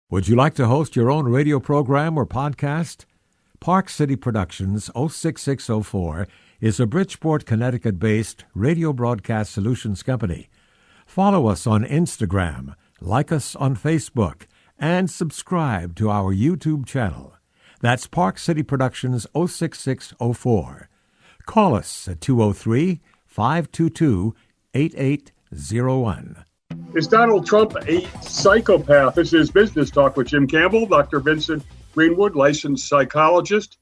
Would you like to host your own radio program or podcast? Park City Productions 06604 is a Bridgeport, Connecticut-based radio broadcast solutions company. Follow us on Instagram, like us on Facebook, and subscribe to our YouTube channel. That's Park City Productions 06604. Call us at 203-522-8801. Is Donald Trump a psychopath? This is Business Talk with Jim Campbell, Dr. Vincent Greenwood, licensed psychologist.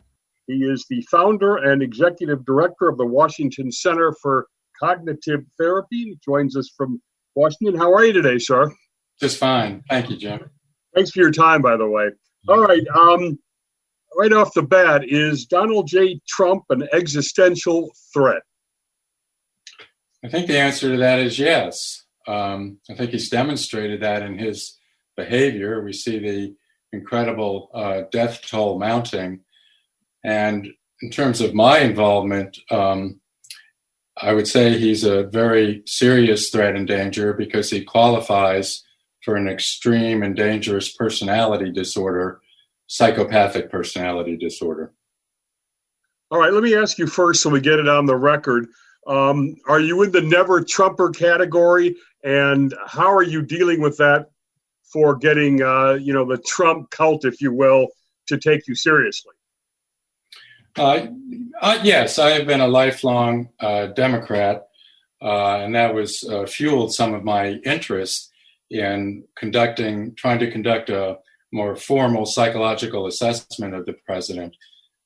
He is the founder and executive director of the Washington Center for Cognitive Therapy. He joins us from Washington. How are you today, sir? Just fine. Thank you, Jim. Thanks for your time, by the way. All right. Right off the bat, is Donald J. Trump an existential threat? I think the answer to that is yes. I think he's demonstrated that in his behavior. We see the incredible death toll mounting. And in terms of my involvement, I would say he's a very serious threat and danger because he qualifies for an extreme and dangerous personality disorder, psychopathic personality disorder. All right, let me ask you first so we get it on the record. Are you in the never Trumper category? And how are you dealing with that for getting, the Trump cult, if you will, to take you seriously? Yes, I have been a lifelong Democrat, and that was fueled some of my interest in trying to conduct a more formal psychological assessment of the president.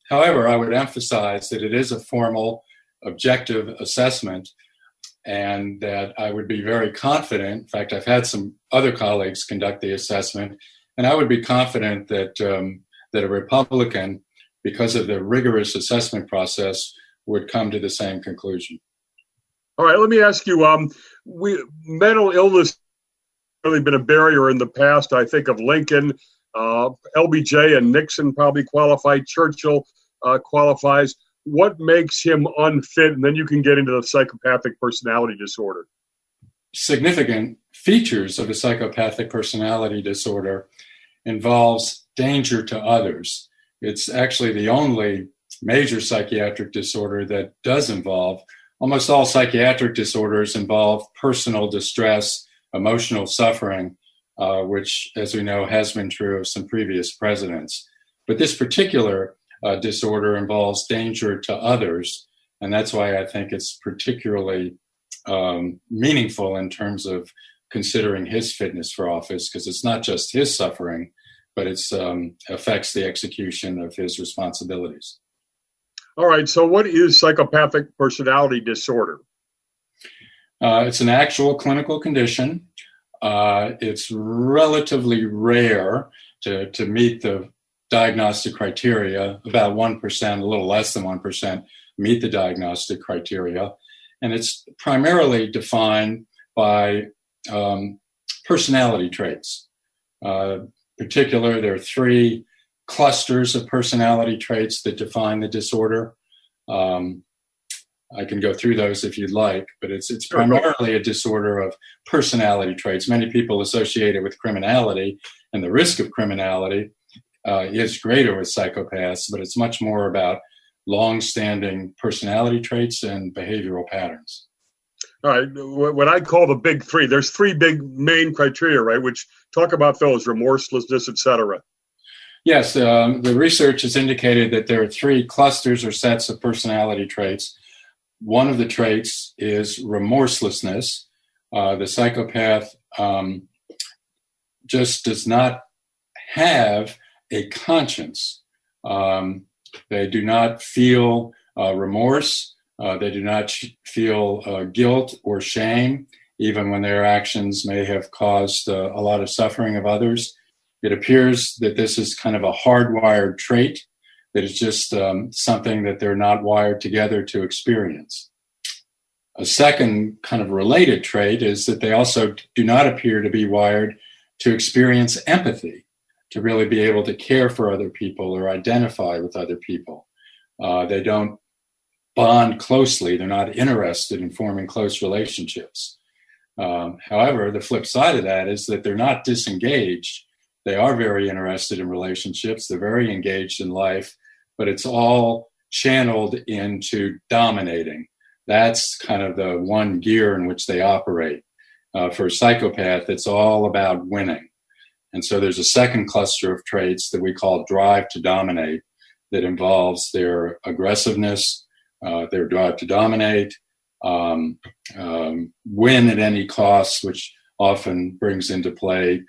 However, I would emphasize that it is a formal, objective assessment, and that I would be very confident. In fact, I've had some other colleagues conduct the assessment, and I would be confident that that a Republican, because of the rigorous assessment process, would come to the same conclusion. All right, let me ask you, mental illness has really been a barrier in the past. I think of Lincoln, LBJ and Nixon probably qualified, Churchill qualifies. What makes him unfit? And then you can get into the psychopathic personality disorder. Significant features of a psychopathic personality disorder involves danger to others. It's actually the only major psychiatric disorder that does involve. Almost all psychiatric disorders involve personal distress, emotional suffering, which, as we know, has been true of some previous presidents. But this particular disorder involves danger to others, and that's why I think it's particularly meaningful in terms of considering his fitness for office, because it's not just his suffering, but it affects the execution of his responsibilities. All right, so what is psychopathic personality disorder? It's an actual clinical condition. It's relatively rare to meet the diagnostic criteria. About 1%, a little less than 1%, meet the diagnostic criteria. And it's primarily defined by personality traits. Particular, there are 3 clusters of personality traits that define the disorder. I can go through those if you'd like, but it's primarily a disorder of personality traits. Many people associate it with criminality, and the risk of criminality is greater with psychopaths, but it's much more about long-standing personality traits and behavioral patterns. All right, what I call the big 3, there's 3 big main criteria, right, which talk about those, remorselessness, etc. Yes, the research has indicated that there are 3 clusters or sets of personality traits. One of the traits is remorselessness. The psychopath just does not have a conscience. They do not feel remorse. They do not feel guilt or shame, even when their actions may have caused a lot of suffering of others. It appears that this is kind of a hardwired trait, that is just something that they're not wired together to experience. A second kind of related trait is that they also do not appear to be wired to experience empathy, to really be able to care for other people or identify with other people. They don't bond closely. They're not interested in forming close relationships. However, the flip side of that is that they're not disengaged. They are very interested in relationships. They're very engaged in life, but it's all channeled into dominating. That's kind of the one gear in which they operate. For a psychopath, it's all about winning. And so there's a second cluster of traits that we call drive to dominate that involves their aggressiveness, their drive to dominate, win at any cost, which often brings into play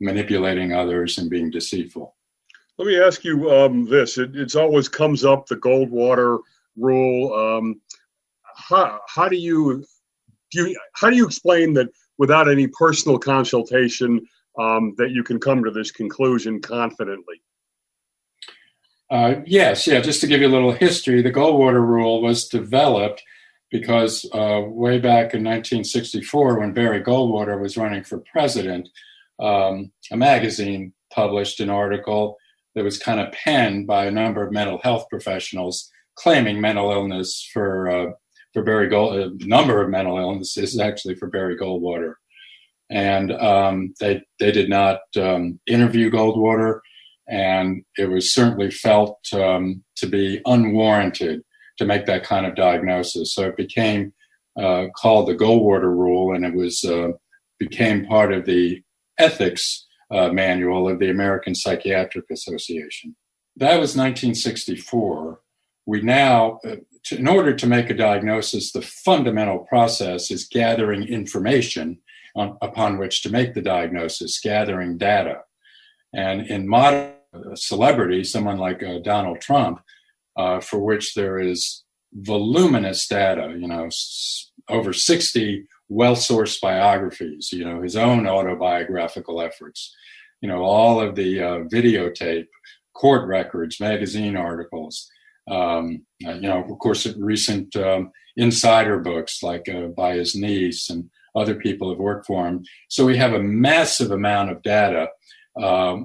manipulating others and being deceitful. Let me ask you this. It always comes up, the Goldwater rule. How do you explain that without any personal consultation that you can come to this conclusion confidently? Yes. Just to give you a little history, the Goldwater rule was developed because way back in 1964, when Barry Goldwater was running for president, a magazine published an article that was kind of penned by a number of mental health professionals claiming mental illness for Barry Goldwater, a number of mental illnesses actually for Barry Goldwater. And they did not interview Goldwater, and it was certainly felt to be unwarranted to make that kind of diagnosis. So it became called the Goldwater rule, and it was became part of the ethics manual of the American Psychiatric Association. That was 1964. We now, in order to make a diagnosis, the fundamental process is gathering information upon which to make the diagnosis, gathering data. And in modern celebrity, someone like Donald Trump, for which there is voluminous data, over 60 well-sourced biographies, his own autobiographical efforts, all of the videotape, court records, magazine articles, of course, recent insider books like by his niece and other people have worked for him. So we have a massive amount of data,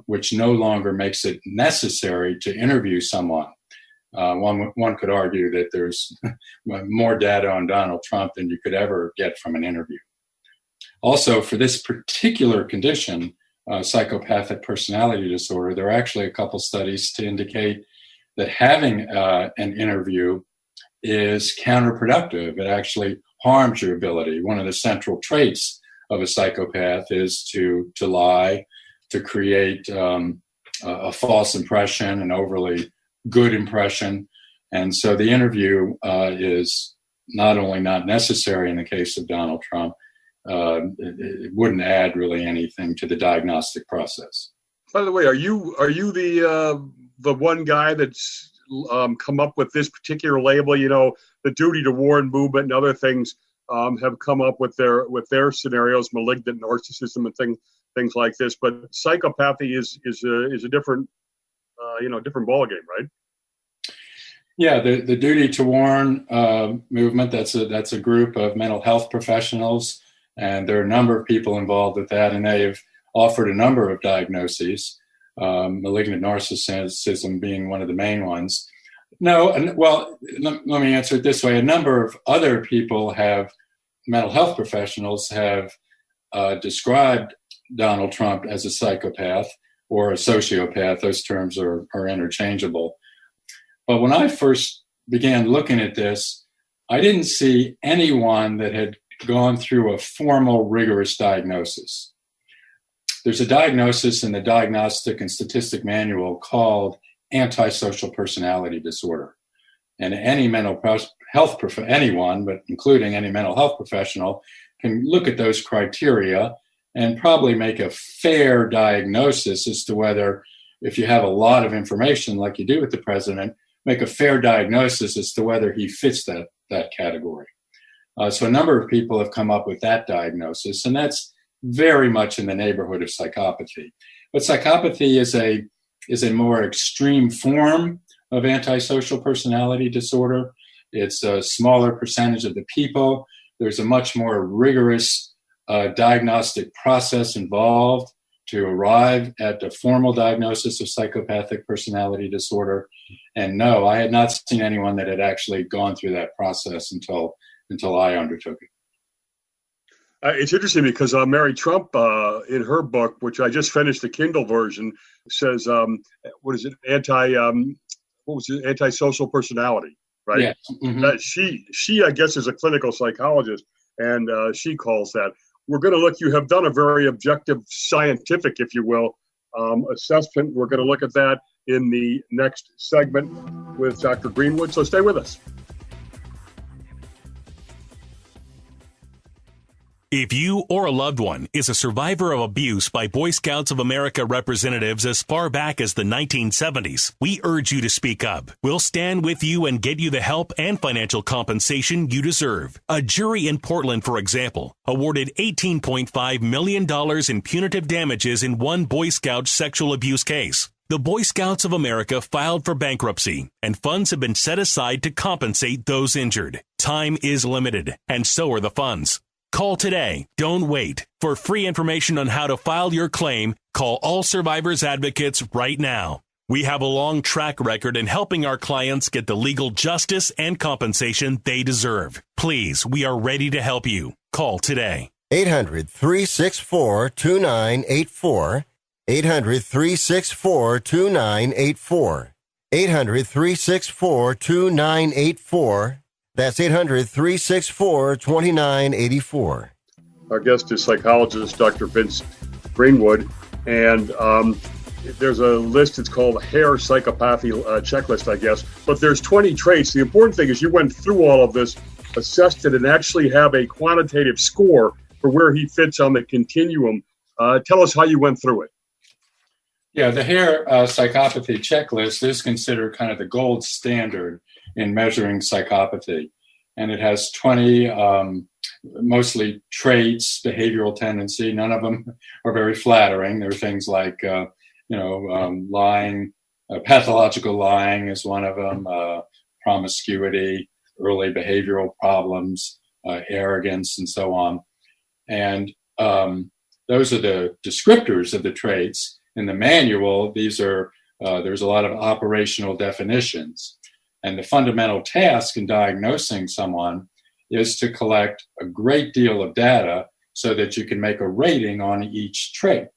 which no longer makes it necessary to interview someone. One could argue that there's more data on Donald Trump than you could ever get from an interview. Also, for this particular condition, psychopathic personality disorder, there are actually a couple studies to indicate that having an interview is counterproductive. It actually harms your ability. One of the central traits of a psychopath is to lie, to create a false impression, an overly good impression. And so the interview is not only not necessary in the case of Donald Trump, it wouldn't add really anything to the diagnostic process. By the way, are you the one guy that's come up with this particular label? The duty to warn movement and other things have come up with their scenarios, malignant narcissism and things like this. But psychopathy is a different different ballgame, right? Yeah, the duty to warn movement. That's a group of mental health professionals, and there are a number of people involved with that, and they have offered a number of diagnoses. Malignant narcissism being one of the main ones. No, well, let me answer it this way. A number of other people mental health professionals have described Donald Trump as a psychopath or a sociopath. Those terms are interchangeable. But when I first began looking at this, I didn't see anyone that had gone through a formal, rigorous diagnosis. There's a diagnosis in the Diagnostic and Statistic Manual called antisocial personality disorder. And any mental health anyone, but including any mental health professional, can look at those criteria and probably make a fair diagnosis as to whether, if you have a lot of information like you do with the president, make a fair diagnosis as to whether he fits that category. So a number of people have come up with that diagnosis, and that's very much in the neighborhood of psychopathy. But psychopathy is a more extreme form of antisocial personality disorder. It's a smaller percentage of the people. There's a much more rigorous diagnostic process involved to arrive at a formal diagnosis of psychopathic personality disorder. And no, I had not seen anyone that had actually gone through that process until I undertook it. It's interesting because Mary Trump, in her book, which I just finished the Kindle version, says, what is it? Antisocial personality, right? Yeah. Mm-hmm. That she, I guess, is a clinical psychologist, and she calls that. We're going to look. You have done a very objective, scientific, if you will, assessment. We're going to look at that in the next segment with Dr. Greenwood. So stay with us. If you or a loved one is a survivor of abuse by Boy Scouts of America representatives as far back as the 1970s, we urge you to speak up. We'll stand with you and get you the help and financial compensation you deserve. A jury in Portland, for example, awarded $18.5 million in punitive damages in one Boy Scout sexual abuse case. The Boy Scouts of America filed for bankruptcy, and funds have been set aside to compensate those injured. Time is limited, and so are the funds. Call today. Don't wait. For free information on how to file your claim, call All Survivors Advocates right now. We have a long track record in helping our clients get the legal justice and compensation they deserve. Please, we are ready to help you. Call today. 800-364-2984. 800-364-2984. 800-364-2984. That's 800-364-2984. Our guest is psychologist Dr. Vincent Greenwood, and there's a list. It's called Hair Psychopathy checklist, I guess. But there's 20 traits. The important thing is you went through all of this, assessed it, and actually have a quantitative score for where he fits on the continuum. Tell us how you went through it. Yeah, the Hair Psychopathy checklist is considered kind of the gold standard in measuring psychopathy. And it has 20 mostly traits, behavioral tendency. None of them are very flattering. There are things like, lying, pathological lying is one of them, promiscuity, early behavioral problems, arrogance, and so on. And those are the descriptors of the traits. In the manual, these are there's a lot of operational definitions. And the fundamental task in diagnosing someone is to collect a great deal of data so that you can make a rating on each trait.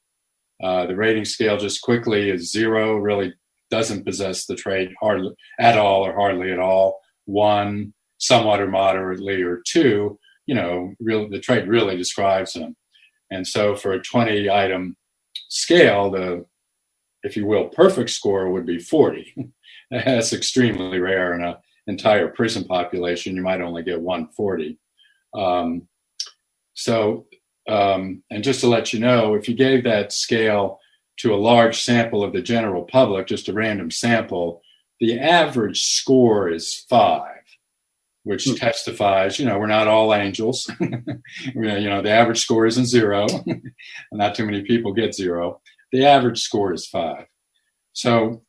The rating scale just quickly is 0, really doesn't possess the trait hardly at all or hardly at all. 1, somewhat or moderately, or 2, the trait really describes them. And so for a 20-item scale, the, if you will, perfect score would be 40. That's extremely rare in an entire prison population. You might only get 140. And just to let you know, if you gave that scale to a large sample of the general public, just a random sample, the average score is 5, which testifies, we're not all angels. The average score isn't 0. Not too many people get 0. The average score is 5. So,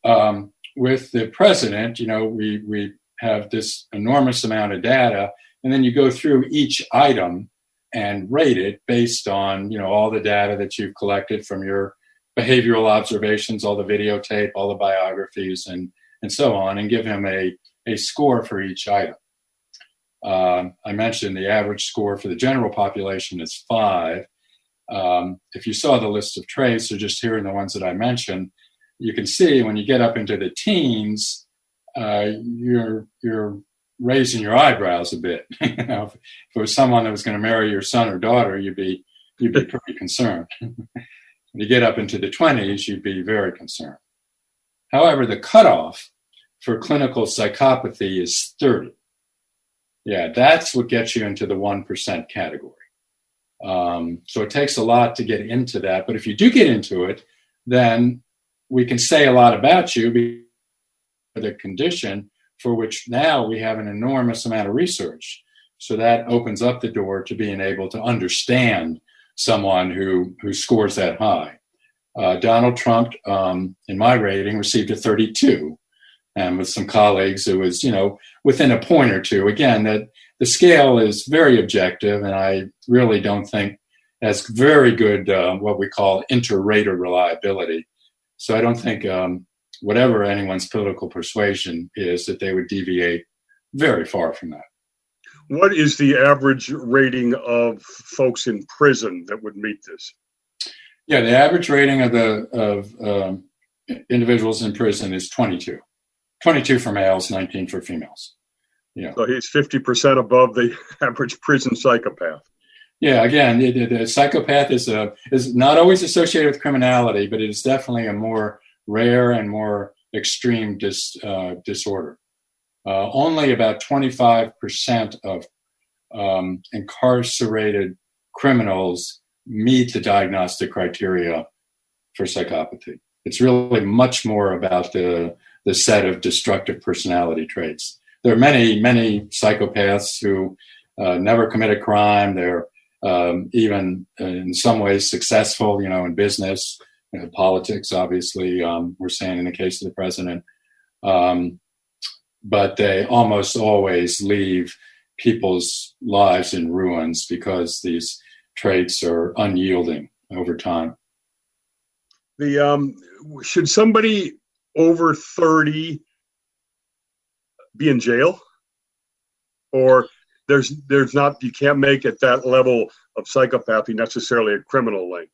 with the president, we have this enormous amount of data, and then you go through each item and rate it based on, all the data that you've collected from your behavioral observations, all the videotape, all the biographies, and so on, and give him a score for each item. I mentioned the average score for the general population is 5. If you saw the list of traits, or just hearing the ones that I mentioned, you can see when you get up into the teens, you're raising your eyebrows a bit. If it was someone that was going to marry your son or daughter, you'd be pretty concerned. When you get up into the 20s, you'd be very concerned. However, the cutoff for clinical psychopathy is 30. Yeah, that's what gets you into the 1% category. So it takes a lot to get into that. But if you do get into it, then we can say a lot about you, the condition for which now we have an enormous amount of research. So that opens up the door to being able to understand someone who scores that high. Donald Trump, in my rating, received a 32. And with some colleagues, it was, within a point or two. Again, that the scale is very objective, and I really don't think has very good what we call inter-rater reliability. So I don't think whatever anyone's political persuasion is, that they would deviate very far from that. What is the average rating of folks in prison that would meet this? Yeah, the average rating of individuals in prison is 22. 22 for males, 19 for females. Yeah. So he's 50% above the average prison psychopath. Yeah, again, the psychopath is not always associated with criminality, but it is definitely a more rare and more extreme disorder. Only about 25% of incarcerated criminals meet the diagnostic criteria for psychopathy. It's really much more about the set of destructive personality traits. There are many, many psychopaths who never commit a crime. They're even in some ways successful, in business, politics, obviously, we're saying in the case of the president. But they almost always leave people's lives in ruins because these traits are unyielding over time. Should somebody over 30 be in jail? Or there's not, you can't make at that level of psychopathy necessarily a criminal link?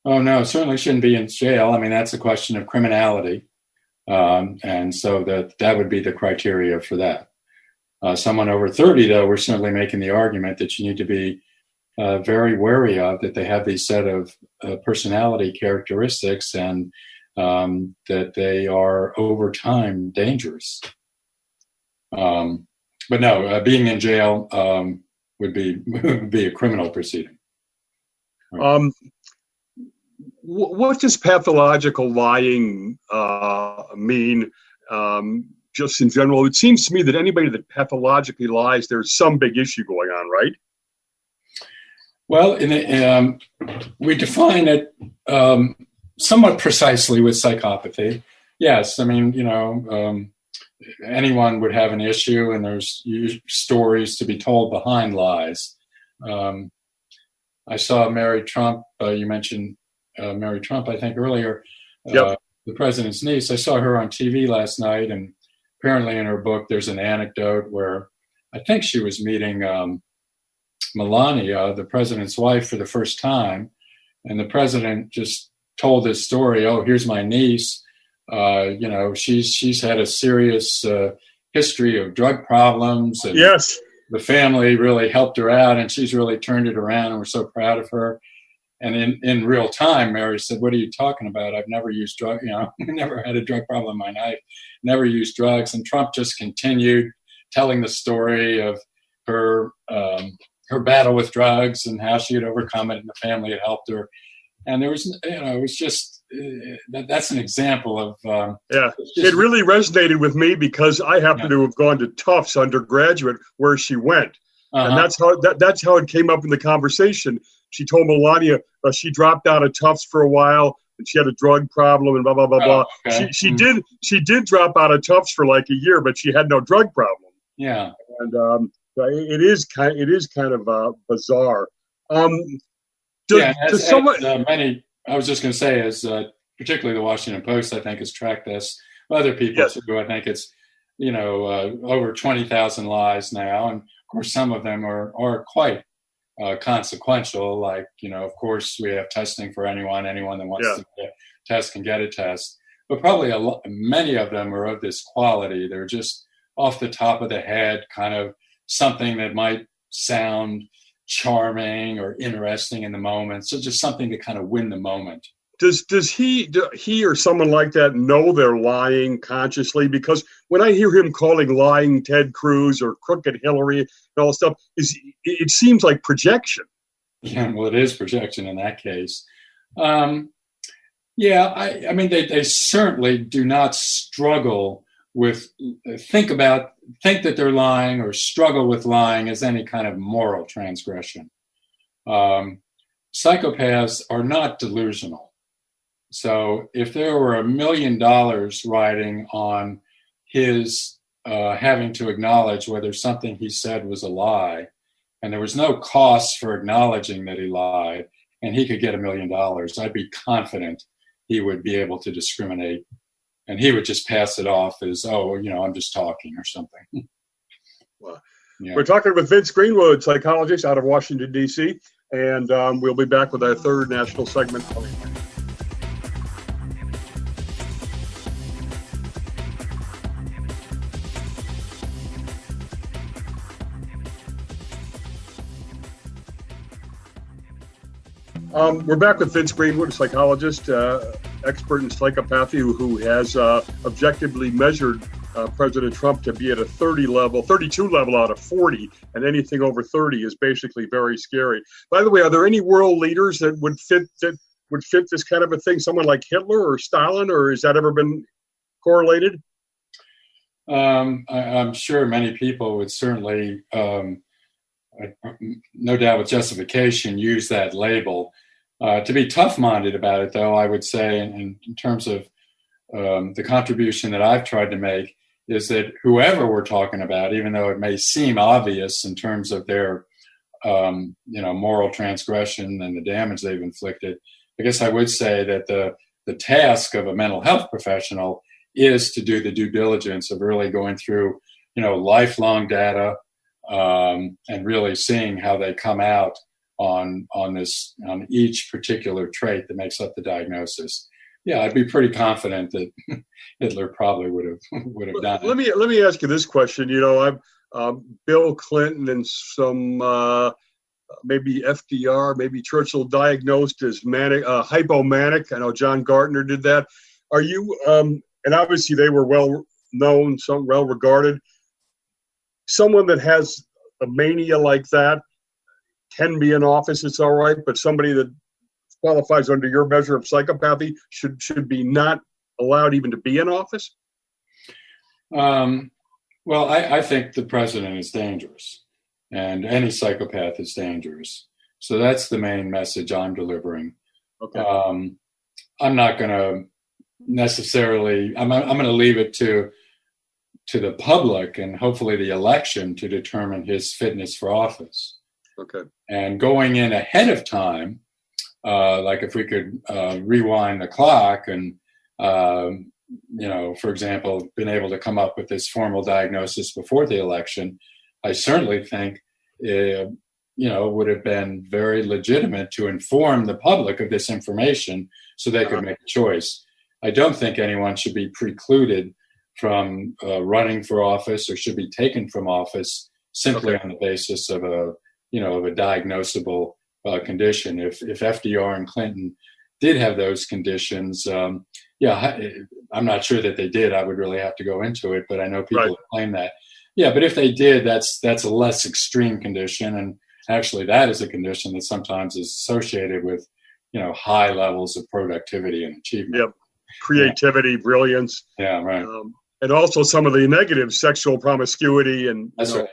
Oh, no, certainly shouldn't be in jail. I mean, that's a question of criminality. And so that would be the criteria for that. Someone over 30, though, we're certainly making the argument that you need to be very wary of, that they have these set of personality characteristics and that they are over time dangerous. But no, being in jail would be a criminal proceeding. Right. What does pathological lying mean? Just in general, it seems to me that anybody that pathologically lies, there's some big issue going on, right? Well, we define it somewhat precisely with psychopathy. Yes, I mean, anyone would have an issue, and there's stories to be told behind lies. I saw Mary Trump. You mentioned Mary Trump, I think, earlier. Yep. The president's niece. I saw her on TV last night, and apparently in her book there's an anecdote where I think she was meeting Melania, the president's wife, for the first time, and the president just told this story. Oh, here's my niece. She's had a serious history of drug problems, and yes, the family really helped her out, and she's really turned it around, and we're so proud of her. And in real time, Mary said, "What are you talking about? I've never used drugs. Never had a drug problem in my life. Never used drugs." And Trump just continued telling the story of her battle with drugs and how she had overcome it, and the family had helped her. And there was, it was just that's an example of it really resonated with me because I happen to have gone to Tufts undergraduate where she went, and that's how it came up in the conversation. She told Melania she dropped out of Tufts for a while and she had a drug problem and blah blah blah blah. Okay. She did drop out of Tufts for like a year, but she had no drug problem. Yeah, and it is kind of bizarre. Many. I was just going to say, as particularly the Washington Post, I think, has tracked this. Other people too. I think it's over 20,000 lies now, and of course some of them are quite consequential. Like of course we have testing for anyone that wants to get a test can get a test. But probably many of them are of this quality. They're just off the top of the head, kind of something that might sound charming or interesting in the moment. So just something to kind of win the moment. Does he or someone like that know they're lying consciously? Because when I hear him calling lying Ted Cruz or crooked Hillary and all that stuff, it seems like projection. Yeah, well, it is projection in that case. I mean, they certainly do not struggle with think that they're lying or struggle with lying as any kind of moral transgression. Psychopaths are not delusional. So if there were $1 million riding on his having to acknowledge whether something he said was a lie, and there was no cost for acknowledging that he lied, and he could get $1 million, I'd be confident he would be able to discriminate, and he would just pass it off as, I'm just talking or something. Well, Yeah. We're talking with Vince Greenwood, psychologist out of Washington, D.C., and we'll be back with our third national segment. We're back with Vince Greenwood, a psychologist, expert in psychopathy, who has objectively measured President Trump to be at a 32 level out of 40, and anything over 30 is basically very scary. By the way, are there any world leaders that would fit this kind of a thing? Someone like Hitler or Stalin, or has that ever been correlated? I'm sure many people would certainly, no doubt with justification, use that label. To be tough-minded about it, though, I would say, in terms of the contribution that I've tried to make, is that whoever we're talking about, even though it may seem obvious in terms of their, moral transgression and the damage they've inflicted, I guess I would say that the task of a mental health professional is to do the due diligence of really going through, lifelong data and really seeing how they come out on each particular trait that makes up the diagnosis. Yeah, I'd be pretty confident that Hitler probably would have done it. Let me ask you this question. Bill Clinton and some maybe FDR, maybe Churchill diagnosed as hypomanic. I know John Gardner did that. Are you? And obviously they were well known, some well regarded. Someone that has a mania like that can be in office. It's all right, but somebody that qualifies under your measure of psychopathy should be not allowed even to be in office? Well, I think the president is dangerous, and any psychopath is dangerous. So that's the main message I'm delivering. Okay. I'm not going to necessarily. I'm going to leave it to the public and hopefully the election to determine his fitness for office. Okay. And going in ahead of time. Like if we could rewind the clock and, for example, been able to come up with this formal diagnosis before the election, I certainly think, would have been very legitimate to inform the public of this information so they could make a choice. I don't think anyone should be precluded from running for office or should be taken from office simply on the basis of a diagnosable condition. If FDR and Clinton did have those conditions, I'm not sure that they did. I would really have to go into it, but I know people claim that. Yeah, but if they did, that's a less extreme condition, and actually that is a condition that sometimes is associated with, high levels of productivity and achievement. Yep, creativity, brilliance. Yeah, right. And also some of the negatives, sexual promiscuity, and that's right.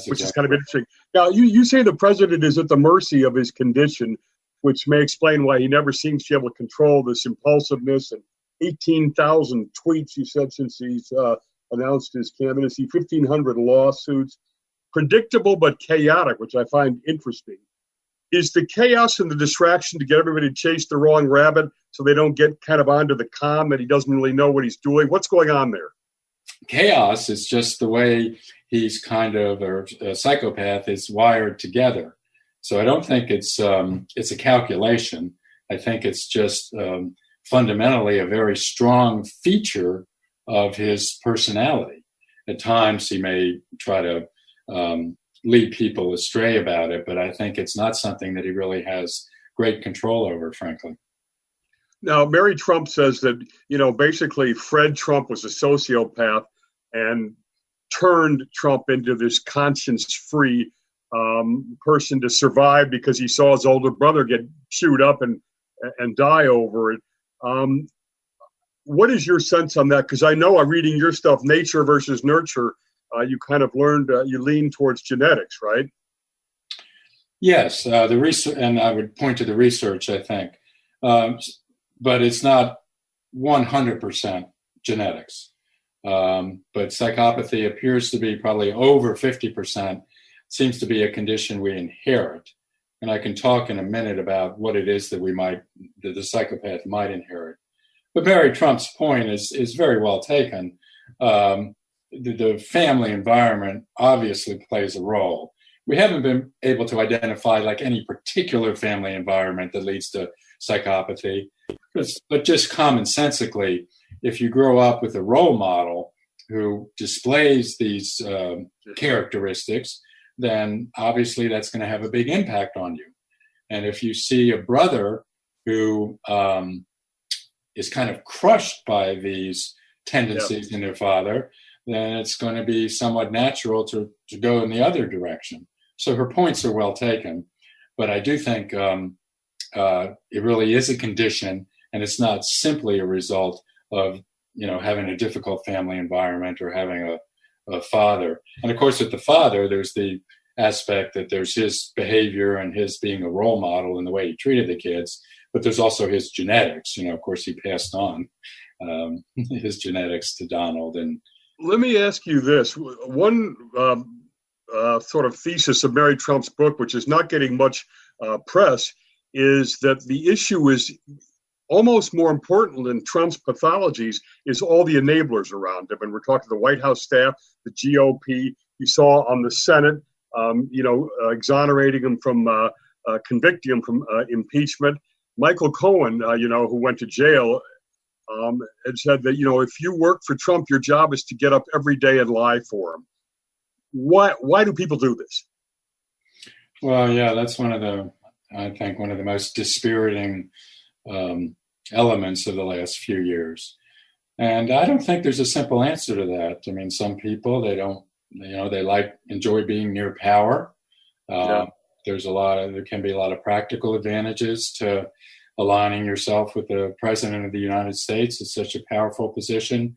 Which is kind of interesting. Now, you say the president is at the mercy of his condition, which may explain why he never seems to be able to control this impulsiveness. And 18,000 tweets, he said, since he's announced his candidacy, 1,500 lawsuits. Predictable but chaotic, which I find interesting. Is the chaos and the distraction to get everybody to chase the wrong rabbit so they don't get kind of onto the con that he doesn't really know what he's doing? What's going on there? Chaos is just the way he's or a psychopath is wired together. So I don't think it's a calculation. I think it's just fundamentally a very strong feature of his personality. At times he may try to lead people astray about it, but I think it's not something that he really has great control over, frankly. Now, Mary Trump says that, basically Fred Trump was a sociopath and turned Trump into this conscience-free person to survive because he saw his older brother get chewed up and die over it. What is your sense on that? Because I know I'm reading your stuff, nature versus nurture. You kind of learned, you lean towards genetics, right? Yes, the research, and I would point to the research, I think. But it's not 100% genetics. But psychopathy appears to be probably over 50%, seems to be a condition we inherit. And I can talk in a minute about what it is that the psychopath might inherit. But Mary Trump's point is very well taken. the family environment obviously plays a role. We haven't been able to identify like any particular family environment that leads to psychopathy, but just commonsensically, if you grow up with a role model who displays these characteristics, then obviously that's going to have a big impact on you. And if you see a brother who is kind of crushed by these tendencies in their father, then it's going to be somewhat natural to go in the other direction. So her points are well taken, but I do think it really is a condition, and it's not simply a result of having a difficult family environment or having a father. And of course, with the father, there's the aspect that there's his behavior and his being a role model and the way he treated the kids, but there's also his genetics. Of course, he passed on his genetics to Donald. And let me ask you this: one sort of thesis of Mary Trump's book, which is not getting much press, is that the issue is almost more important than Trump's pathologies is all the enablers around him. And we're talking the White House staff, the GOP. You saw on the Senate, exonerating him from, convicting him from impeachment. Michael Cohen, who went to jail, had said that, if you work for Trump, your job is to get up every day and lie for him. Why do people do this? Well, yeah, that's one of the most dispiriting elements of the last few years. And I don't think there's a simple answer to that. I mean, some people, they enjoy being near power. There can be a lot of practical advantages to aligning yourself with the president of the United States. It's such a powerful position.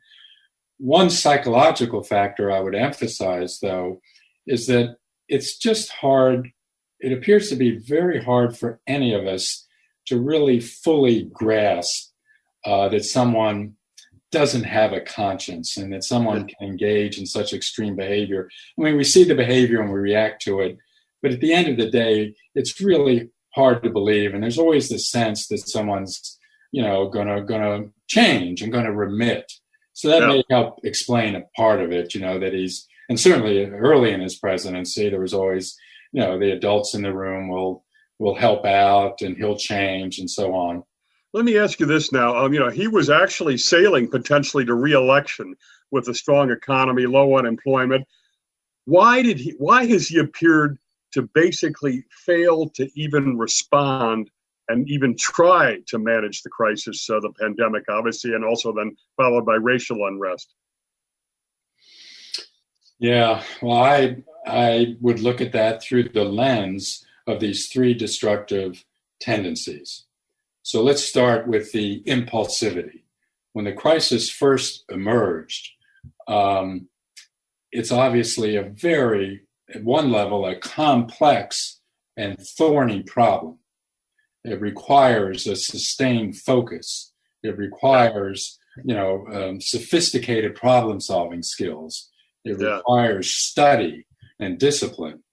One psychological factor I would emphasize, though, is that it's just hard. It appears to be very hard for any of us to really fully grasp that someone doesn't have a conscience and that someone can engage in such extreme behavior. I mean, we see the behavior and we react to it, but at the end of the day, it's really hard to believe. And there's always this sense that someone's, gonna change and gonna remit. So that may help explain a part of it, that he's, and certainly early in his presidency, there was always, the adults in the room will help out and he'll change and so on. Let me ask you this now. He was actually sailing potentially to re-election with a strong economy, low unemployment. Why has he appeared to basically fail to even respond and even try to manage the crisis, the pandemic, obviously, and also then followed by racial unrest? Yeah, well, I would look at that through the lens of these three destructive tendencies. So let's start with the impulsivity. When the crisis first emerged, it's obviously at one level, a complex and thorny problem. It requires a sustained focus. It requires, sophisticated problem-solving skills. It requires study and discipline.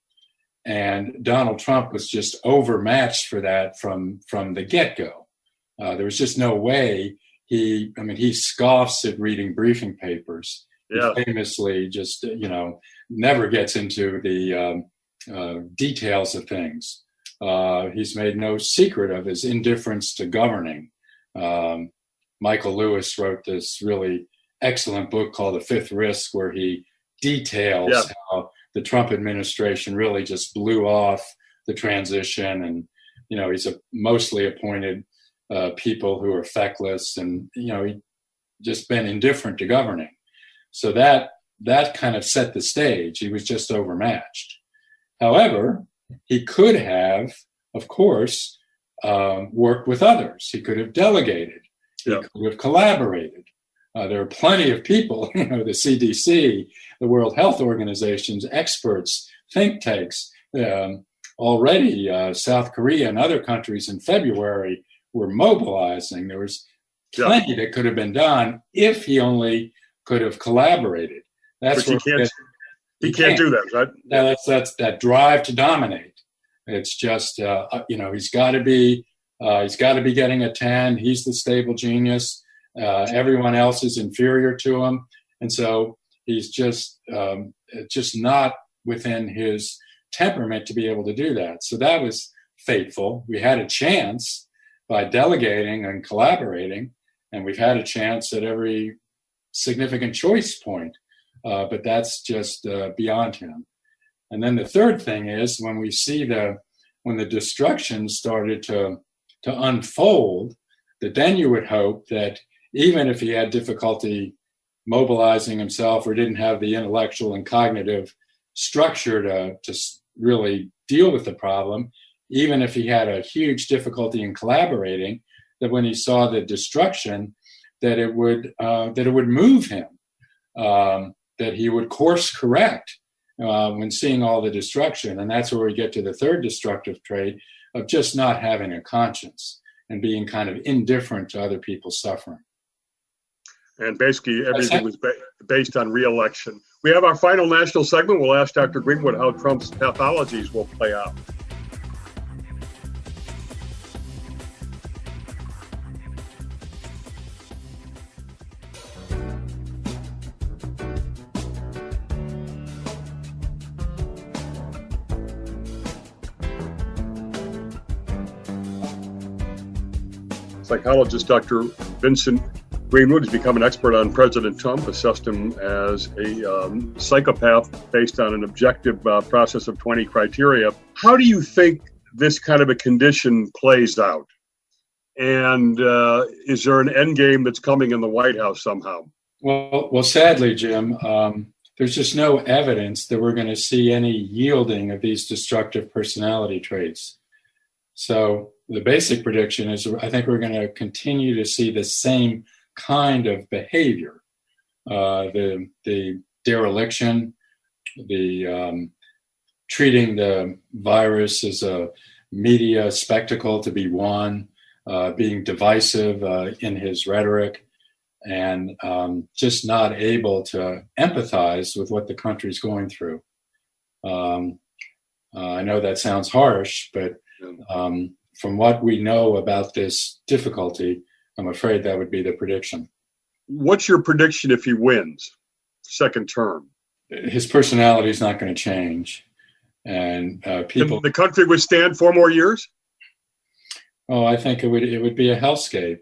And Donald Trump was just overmatched for that from the get-go. There was just no way he scoffs at reading briefing papers. Yeah. He famously just, never gets into the details of things. He's made no secret of his indifference to governing. Michael Lewis wrote this really excellent book called The Fifth Risk, where he details how the Trump administration really just blew off the transition. And, he's mostly appointed people who are feckless and, he just been indifferent to governing. So that kind of set the stage. He was just overmatched. However, he could have, of course, worked with others. He could have delegated. He could have collaborated. There are plenty of people, the CDC, the World Health Organization's experts, think tanks. Already, South Korea and other countries in February were mobilizing. There was plenty that could have been done if he only could have collaborated. That's but he can't do that, right? That's that drive to dominate. It's just he's got to be getting a 10. He's the stable genius. Everyone else is inferior to him, and so He's just not within his temperament to be able to do that. So that was fateful. We had a chance by delegating and collaborating, and we've had a chance at every significant choice point, but that's just beyond him. And then the third thing is when we see when the destruction started to unfold, that then you would hope that even if he had difficulty mobilizing himself or didn't have the intellectual and cognitive structure to really deal with the problem, even if he had a huge difficulty in collaborating, that when he saw the destruction, that it would move him, that he would course correct when seeing all the destruction. And that's where we get to the third destructive trait of just not having a conscience and being kind of indifferent to other people's suffering. And basically everything was based on re-election. We have our final national segment. We'll ask Dr. Greenwood how Trump's pathologies will play out. Psychologist Dr. Vincent Greenwood has become an expert on President Trump, assessed him as a psychopath based on an objective process of 20 criteria. How do you think this kind of a condition plays out? And is there an end game that's coming in the White House somehow? Well, sadly, Jim, there's just no evidence that we're going to see any yielding of these destructive personality traits. So the basic prediction is I think we're going to continue to see the same kind of behavior, the dereliction, the treating the virus as a media spectacle to be won, being divisive in his rhetoric, and just not able to empathize with what the country's going through. I know that sounds harsh, but from what we know about this difficulty, I'm afraid that would be the prediction. What's your prediction if he wins second term? His personality is not going to change. And people... Can the country withstand 4 more years? Oh, I think it would be a hellscape.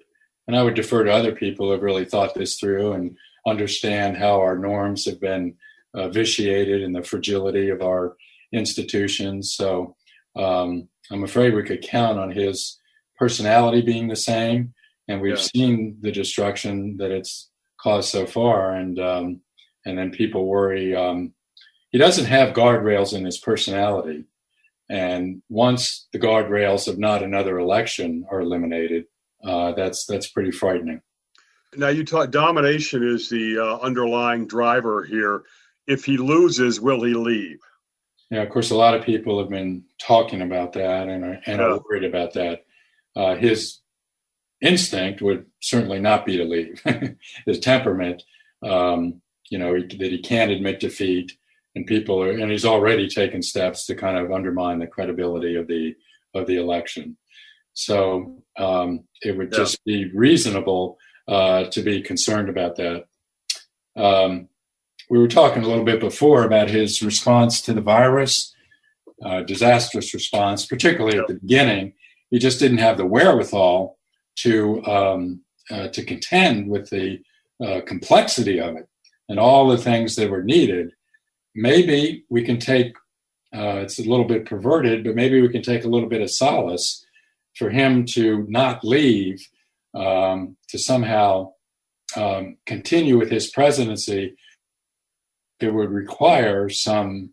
And I would defer to other people who have really thought this through and understand how our norms have been vitiated and the fragility of our institutions. So I'm afraid we could count on his personality being the same. And we've seen the destruction that it's caused so far. And then people worry. He doesn't have guardrails in his personality. And once the guardrails of not another election are eliminated, that's pretty frightening. Now, you taught domination is the underlying driver here. If he loses, will he leave? Yeah, of course, a lot of people have been talking about that and are worried about that. His instinct would certainly not be to leave. His temperament, that he can't admit defeat, and and he's already taken steps to kind of undermine the credibility of the election. So it would just be reasonable to be concerned about that. We were talking a little bit before about his response to the virus, disastrous response, particularly at the beginning. He just didn't have the wherewithal to contend with the complexity of it and all the things that were needed. Maybe we can take, it's a little bit perverted, but maybe we can take a little bit of solace for him to not leave, to somehow continue with his presidency. It would require some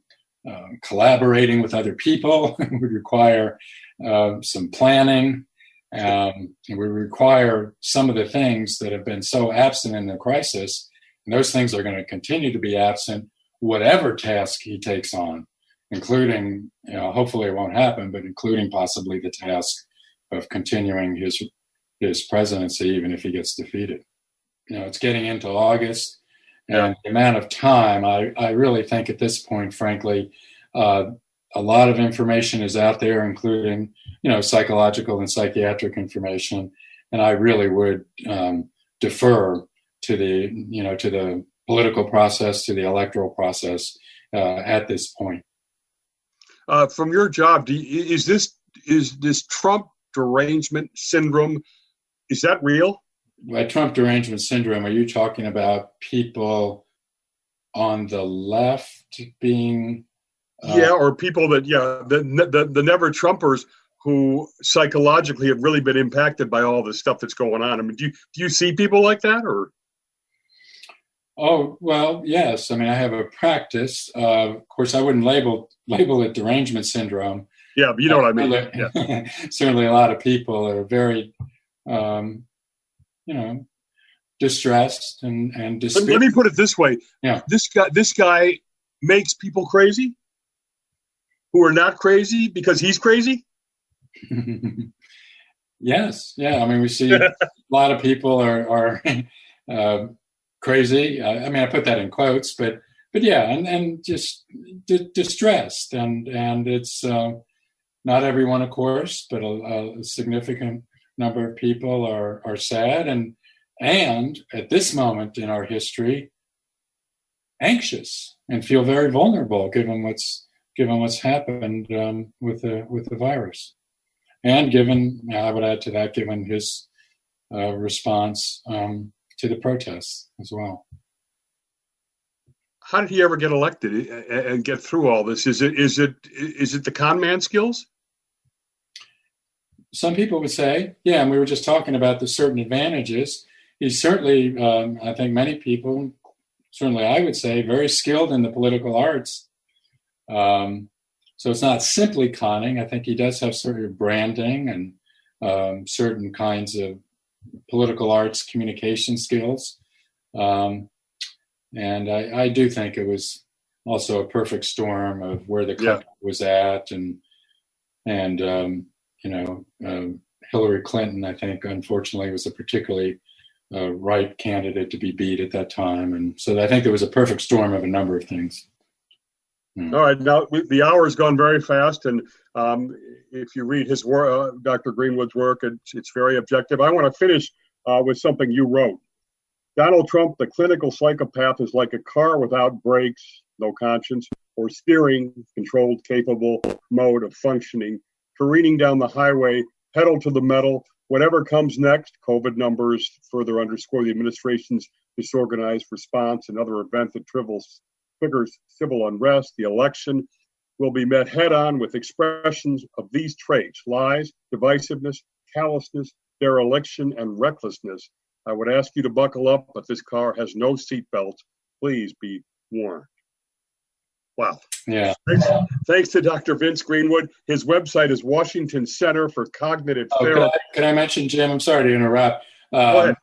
collaborating with other people. It would require some planning. It would require some of the things that have been so absent in the crisis. And those things are going to continue to be absent, whatever task he takes on, including, hopefully it won't happen, but including possibly the task of continuing his presidency, even if he gets defeated. It's getting into August. And the amount of time, I really think at this point, frankly, a lot of information is out there, including, psychological and psychiatric information. And I really would defer to the political process to the electoral process at this point. From your job, is this Trump derangement syndrome, is that real? By Trump derangement syndrome, are you talking about people on the left being... or people that, the never Trumpers who psychologically have really been impacted by all this stuff that's going on. I mean, do you see people like that, or? Oh, well, yes. I mean, I have a practice. Of course, I wouldn't label it derangement syndrome. Yeah, but you know what I mean. Yeah. Certainly a lot of people are very, distressed and dispirited. Let me put it this way. Yeah. This guy makes people crazy who are not crazy because he's crazy? Yes. Yeah. I mean, we see a lot of people are crazy. I mean, I put that in quotes, but yeah, and just distressed, and it's not everyone, of course, but a significant number of people are sad and at this moment in our history, anxious and feel very vulnerable given what's happened with the virus, and given, I would add to that, given his response to the protests as well. How did he ever get elected and get through all this? Is it the con man skills? Some people would say, yeah, and we were just talking about the certain advantages. He's certainly, I think many people, certainly I would say, very skilled in the political arts. So it's not simply conning. I think he does have sort of branding and certain kinds of political arts communication skills. And I do think it was also a perfect storm of where the country was at, and Hillary Clinton, I think, unfortunately, was a particularly right candidate to be beat at that time, and so I think there was a perfect storm of a number of things. All right, now the hour has gone very fast, and if you read his work, Dr. Greenwood's work, it's very objective. I want to finish with something you wrote. Donald Trump, the clinical psychopath, is like a car without brakes, no conscience, or steering, controlled, capable mode of functioning, careening down the highway, pedal to the metal. Whatever comes next, COVID numbers further underscore the administration's disorganized response and other events that triggers civil unrest. The election will be met head-on with expressions of these traits: lies, divisiveness, callousness, dereliction, and recklessness. I would ask you to buckle up, but this car has no seatbelt. Please be warned. Wow. Yeah. Thanks to Dr. Vince Greenwood. His website is Washington Center for Cognitive Therapy. Can I mention, Jim? I'm sorry to interrupt. Go ahead.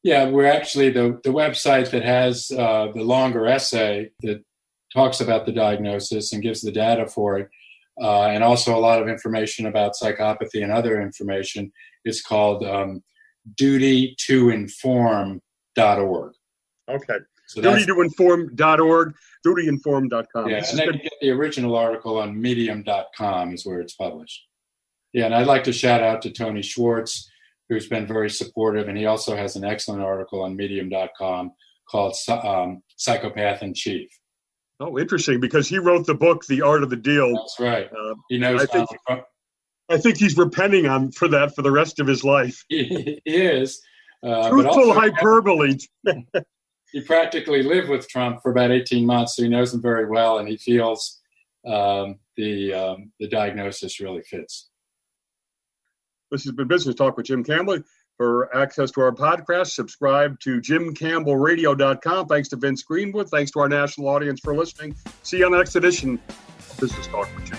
Yeah, we're actually the website that has the longer essay that talks about the diagnosis and gives the data for it, and also a lot of information about psychopathy and other information. Is called dutytoinform.org. Okay. So dutytoinform.org, dutyinform.com. Yeah, and then you get the original article on medium.com is where it's published. Yeah, and I'd like to shout out to Tony Schwartz, who's been very supportive, and he also has an excellent article on medium.com called Psychopath in Chief. Oh, interesting, because he wrote the book, The Art of the Deal. That's right. He knows I think he's repenting for that for the rest of his life. He is. Truthful hyperbole. He practically lived with Trump for about 18 months, so he knows him very well, and he feels the diagnosis really fits. This has been Business Talk with Jim Campbell. For access to our podcast, subscribe to jimcampbellradio.com. Thanks to Vince Greenwood. Thanks to our national audience for listening. See you on the next edition of Business Talk with Jim.